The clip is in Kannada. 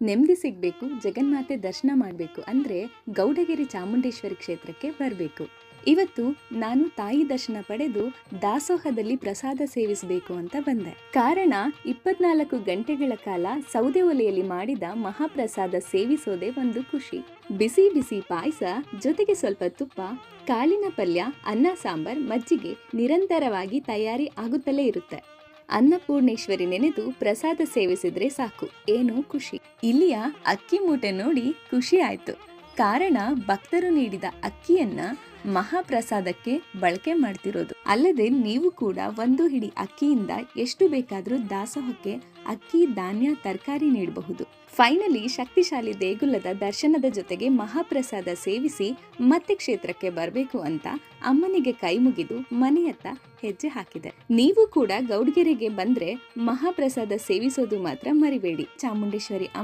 ನೆಮ್ಮದಿ ಸಿಗಬೇಕು, ಜಗನ್ಮಾತೆ ದರ್ಶನ ಮಾಡಬೇಕು ಅಂದರೆ ಗೌಡಗೆರೆ ಚಾಮುಂಡೇಶ್ವರಿ ಕ್ಷೇತ್ರಕ್ಕೆ ಬರಬೇಕು. ಇವತ್ತು ನಾನು ತಾಯಿ ದರ್ಶನ ಪಡೆದು ದಾಸೋಹದಲ್ಲಿ ಪ್ರಸಾದ ಸೇವಿಸಬೇಕು ಅಂತ ಬಂದೆ. ಕಾರಣ 24 ಗಂಟೆಗಳ ಕಾಲ ಸೌದೆ ಒಲೆಯಲ್ಲಿ ಮಾಡಿದ ಮಹಾಪ್ರಸಾದ ಸೇವಿಸೋದೇ ಒಂದು ಖುಷಿ. ಬಿಸಿ ಬಿಸಿ ಪಾಯಸ ಜೊತೆಗೆ ಸ್ವಲ್ಪ ತುಪ್ಪ, ಕಾಳಿನ ಪಲ್ಯ, ಅನ್ನ ಸಾಂಬಾರ್, ಮಜ್ಜಿಗೆ ನಿರಂತರವಾಗಿ ತಯಾರಿ ಆಗುತ್ತಲೇ ಇರುತ್ತೆ. ಅನ್ನಪೂರ್ಣೇಶ್ವರಿ ನೆನೆದು ಪ್ರಸಾದ ಸೇವಿಸಿದ್ರೆ ಸಾಕು, ಏನೋ ಖುಷಿ. ಇಲ್ಲಿಯ ಅಕ್ಕಿ ಮೂಟೆ ನೋಡಿ ಖುಷಿ ಆಯ್ತು. ಕಾರಣ ಭಕ್ತರು ನೀಡಿದ ಅಕ್ಕಿಯನ್ನ ಮಹಾಪ್ರಸಾದಕ್ಕೆ ಬಳಕೆ ಮಾಡ್ತಿರೋದು. ಅಲ್ಲದೆ ನೀವು ಕೂಡ ಒಂದು ಹಿಡಿ ಅಕ್ಕಿಯಿಂದ ಎಷ್ಟು ಬೇಕಾದ್ರೂ ದಾಸೋಹಕ್ಕೆ ಅಕ್ಕಿ, ಧಾನ್ಯ, ತರಕಾರಿ ನೀಡಬಹುದು. ಫೈನಲಿ ಶಕ್ತಿಶಾಲಿ ದೇಗುಲದ ದರ್ಶನದ ಜೊತೆಗೆ ಮಹಾಪ್ರಸಾದ ಸೇವಿಸಿ ಮತ್ತೆ ಕ್ಷೇತ್ರಕ್ಕೆ ಬರಬೇಕು ಅಂತ ಅಮ್ಮನಿಗೆ ಕೈ ಮುಗಿದು ಮನೆಯತ್ತ ಹೆಜ್ಜೆ ಹಾಕಿದೆ. ನೀವು ಕೂಡ ಗೌಡಗೆರೆಗೆ ಬಂದ್ರೆ ಮಹಾಪ್ರಸಾದ ಸೇವಿಸೋದು ಮಾತ್ರ ಮರಿಬೇಡಿ. ಚಾಮುಂಡೇಶ್ವರಿ